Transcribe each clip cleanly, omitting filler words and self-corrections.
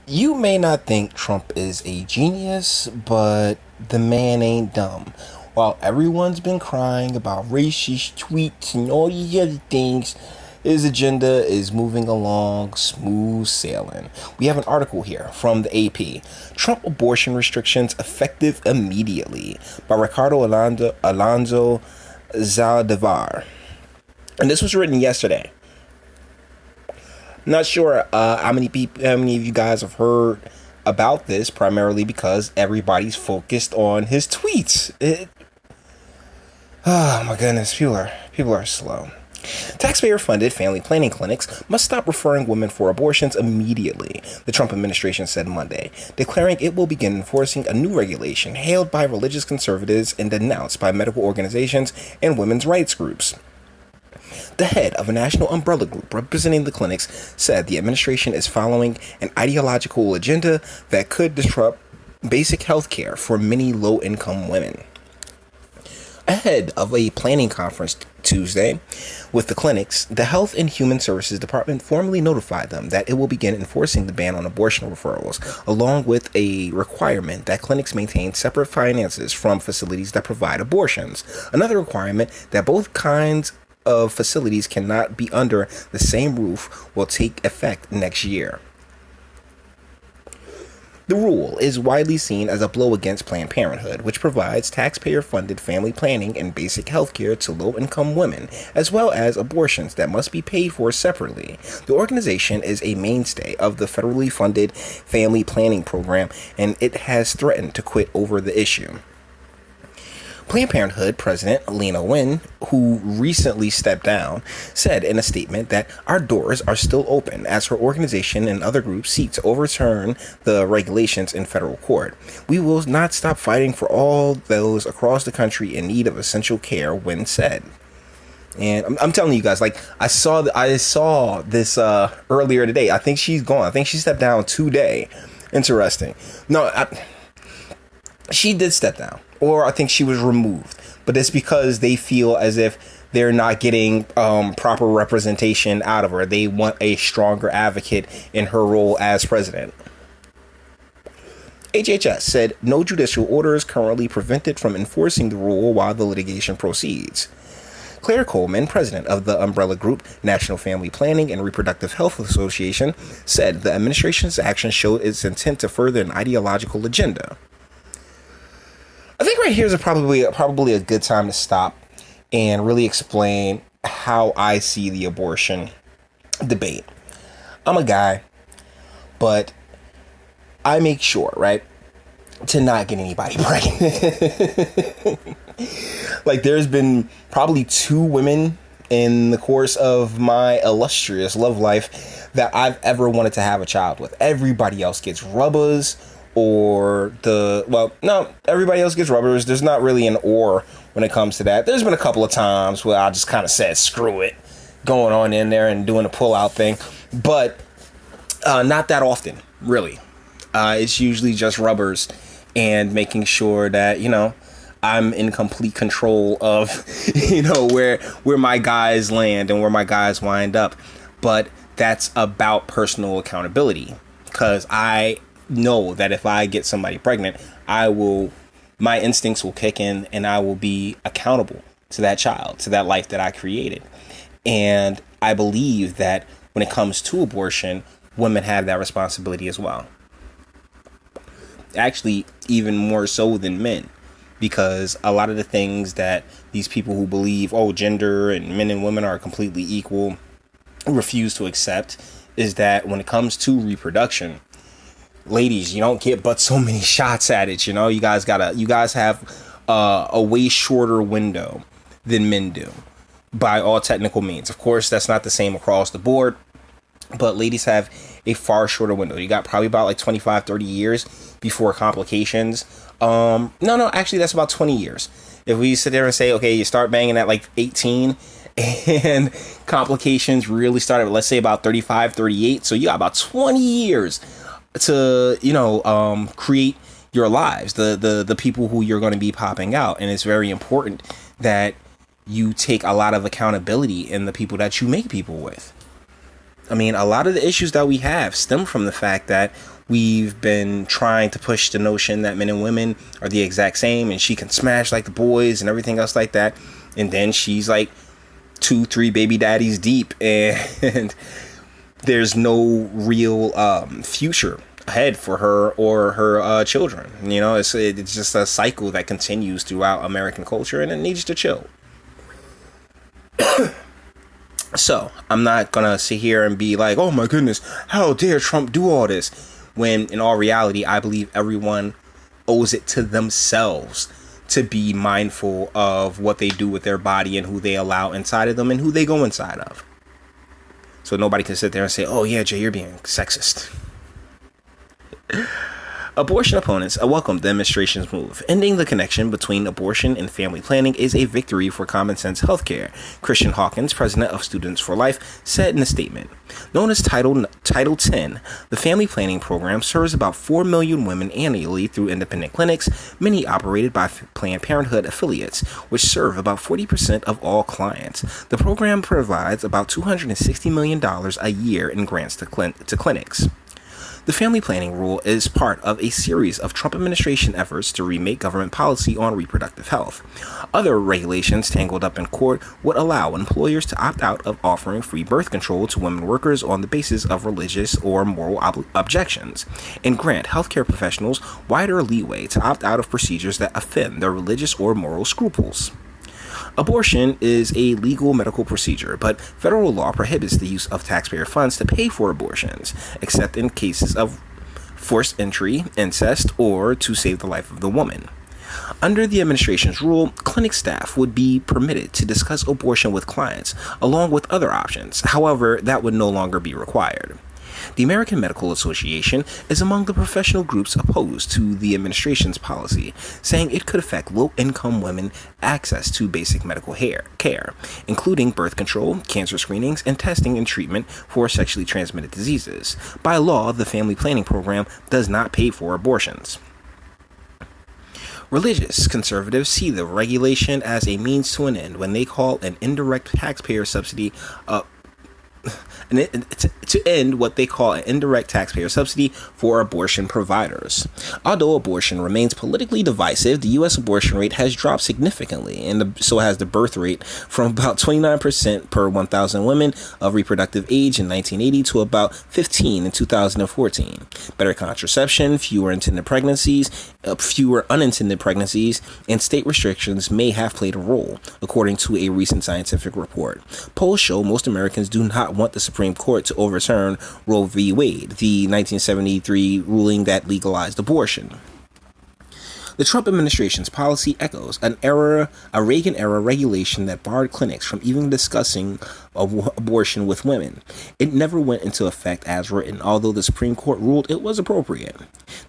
You may not think Trump is a genius, but the man ain't dumb. While everyone's been crying about racist tweets and all these other things, his agenda is moving along smooth sailing. We have an article here from the AP. Trump abortion restrictions effective immediately by Ricardo Alonso Zaldivar. And this was written yesterday. Not sure how many of you guys have heard about this, primarily because everybody's focused on his tweets. Oh my goodness, people are slow. Taxpayer-funded family planning clinics must stop referring women for abortions immediately, the Trump administration said Monday, declaring it will begin enforcing a new regulation hailed by religious conservatives and denounced by medical organizations and women's rights groups. The head of a national umbrella group representing the clinics said the administration is following an ideological agenda that could disrupt basic health care for many low-income women. Ahead of a planning conference Tuesday with the clinics, the Health and Human Services Department formally notified them that it will begin enforcing the ban on abortion referrals, along with a requirement that clinics maintain separate finances from facilities that provide abortions. Another requirement that both kinds of facilities cannot be under the same roof will take effect next year. The rule is widely seen as a blow against Planned Parenthood, which provides taxpayer-funded family planning and basic health care to low-income women, as well as abortions that must be paid for separately. The organization is a mainstay of the federally funded family planning program, and it has threatened to quit over the issue. Planned Parenthood President Leana Wen, who recently stepped down, said in a statement that our doors are still open as her organization and other groups seek to overturn the regulations in federal court. We will not stop fighting for all those across the country in need of essential care, Wen said. And I'm telling you guys, like I saw this earlier today. I think she's gone. I think she stepped down today. Interesting. No, she did step down, or I think she was removed, but it's because they feel as if they're not getting proper representation out of her. They want a stronger advocate in her role as president. HHS said no judicial order is currently prevented from enforcing the rule while the litigation proceeds. Claire Coleman, president of the umbrella group National Family Planning and Reproductive Health Association, said the administration's action showed its intent to further an ideological agenda. I think right here is probably a good time to stop and really explain how I see the abortion debate. I'm a guy, but I make sure, right, to not get anybody pregnant. Like, there's been probably 2 women in the course of my illustrious love life that I've ever wanted to have a child with. Everybody else gets rubbers. Everybody else gets rubbers. There's not really an or when it comes to that. There's been a couple of times where I just kind of said, screw it, going on in there and doing a pull-out thing. But not that often, really. It's usually just rubbers and making sure that, I'm in complete control of, where my guys land and where my guys wind up. But that's about personal accountability, because I know that if I get somebody pregnant, my instincts will kick in and I will be accountable to that child, to that life that I created. And I believe that when it comes to abortion, women have that responsibility as well. Actually, even more so than men, because a lot of the things that these people who believe, gender and men and women are completely equal, refuse to accept is that when it comes to reproduction, ladies, you don't get but so many shots at it. You guys have a way shorter window than men do by all technical means. Of course, that's not the same across the board, but ladies have a far shorter window. You got probably about like 25, 30 years before complications. Actually, that's about 20 years. If we sit there and say, okay, you start banging at like 18 and complications really start at, let's say, about 35, 38. So you got about 20 years to create your lives, the people who you're going to be popping out. And it's very important that you take a lot of accountability in the people that you make people with. I mean, a lot of the issues that we have stem from the fact that we've been trying to push the notion that men and women are the exact same and she can smash like the boys and everything else like that. And then she's like 2-3 baby daddies deep and there's no real future ahead for her or her children. You know, it's just a cycle that continues throughout American culture, and it needs to chill. So I'm not gonna sit here and be like, oh my goodness, how dare Trump do all this, when in all reality I believe everyone owes it to themselves to be mindful of what they do with their body and who they allow inside of them and who they go inside of. So nobody can sit there and say, oh yeah, Jay, you're being sexist. Abortion opponents welcome the administration's move. Ending the connection between abortion and family planning is a victory for common sense healthcare, Christian Hawkins, president of Students for Life, said in a statement. Known as Title 10, the family planning program serves about 4 million women annually through independent clinics, many operated by Planned Parenthood affiliates, which serve about 40% of all clients. The program provides about $260 million a year in grants to clinics. The family planning rule is part of a series of Trump administration efforts to remake government policy on reproductive health. Other regulations tangled up in court would allow employers to opt out of offering free birth control to women workers on the basis of religious or moral objections, and grant healthcare professionals wider leeway to opt out of procedures that offend their religious or moral scruples. Abortion is a legal medical procedure, but federal law prohibits the use of taxpayer funds to pay for abortions, except in cases of forced entry, incest, or to save the life of the woman. Under the administration's rule, clinic staff would be permitted to discuss abortion with clients, along with other options. However, that would no longer be required. The American Medical Association is among the professional groups opposed to the administration's policy, saying it could affect low-income women access to basic medical care, including birth control, cancer screenings, and testing and treatment for sexually transmitted diseases. By law, the family planning program does not pay for abortions. Religious conservatives see the regulation as a means to an end when they call an indirect taxpayer subsidy to end what they call an indirect taxpayer subsidy for abortion providers. Although abortion remains politically divisive, the U.S. abortion rate has dropped significantly, and so has the birth rate, from about 29% per 1,000 women of reproductive age in 1980 to about 15 in 2014. Better contraception, fewer unintended pregnancies, and state restrictions may have played a role, according to a recent scientific report. Polls show most Americans do not want the Supreme Court to overturn Roe v. Wade, the 1973 ruling that legalized abortion. The Trump administration's policy echoes a Reagan-era regulation that barred clinics from even discussing abortion with women. It never went into effect as written, although the Supreme Court ruled it was appropriate.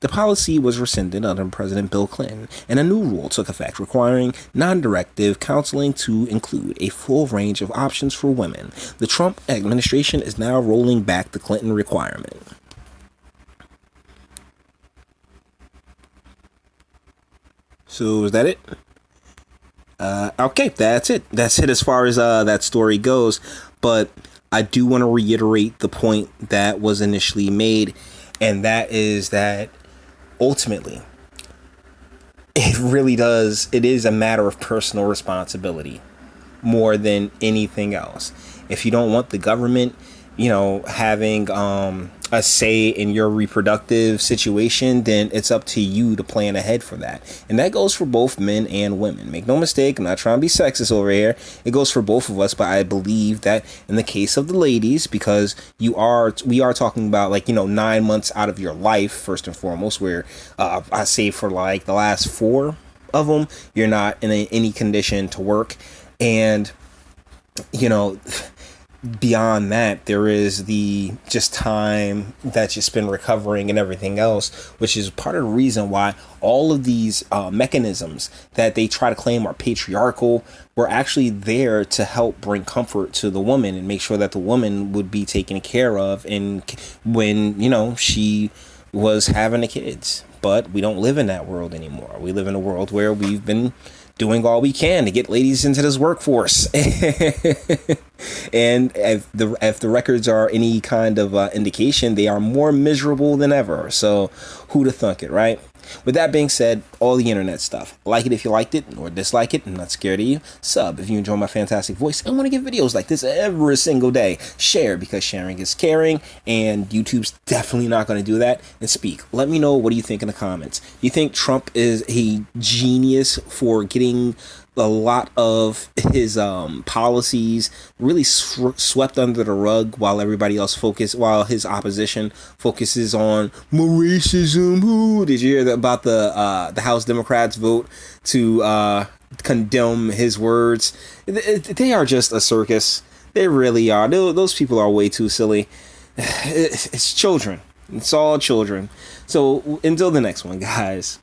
The policy was rescinded under President Bill Clinton, and a new rule took effect requiring non-directive counseling to include a full range of options for women. The Trump administration is now rolling back the Clinton requirement. So is that it? Okay, that's it. That's it as far as that story goes. But I do want to reiterate the point that was initially made, and that is that ultimately, it is a matter of personal responsibility more than anything else. If you don't want the government, having a say in your reproductive situation, then it's up to you to plan ahead for that. And that goes for both men and women. Make no mistake, I'm not trying to be sexist over here. It goes for both of us, but I believe that in the case of the ladies, because we are talking about 9 months out of your life, first and foremost, where I say for the last 4 of them, you're not in any condition to work. And, beyond that, there is the just time that's just been recovering and everything else, which is part of the reason why all of these mechanisms that they try to claim are patriarchal were actually there to help bring comfort to the woman and make sure that the woman would be taken care of and when she was having the kids. But we don't live in that world anymore. We live in a world where we've been doing all we can to get ladies into this workforce. And if the records are any kind of indication, they are more miserable than ever. So who'd have thunk it, right? With that being said, all the internet stuff. Like it if you liked it, or dislike it. I'm not scared of you. Sub if you enjoy my fantastic voice and want to get videos like this every single day. Share because sharing is caring, and YouTube's definitely not going to do that. And speak. Let me know, what do you think in the comments. Do you think Trump is a genius for getting a lot of his policies really swept under the rug while while his opposition focuses on more racism? Ooh, did you hear about the House Democrats vote to condemn his words? They are just a circus. They really are. Those people are way too silly. It's children. It's all children. So until the next one, guys.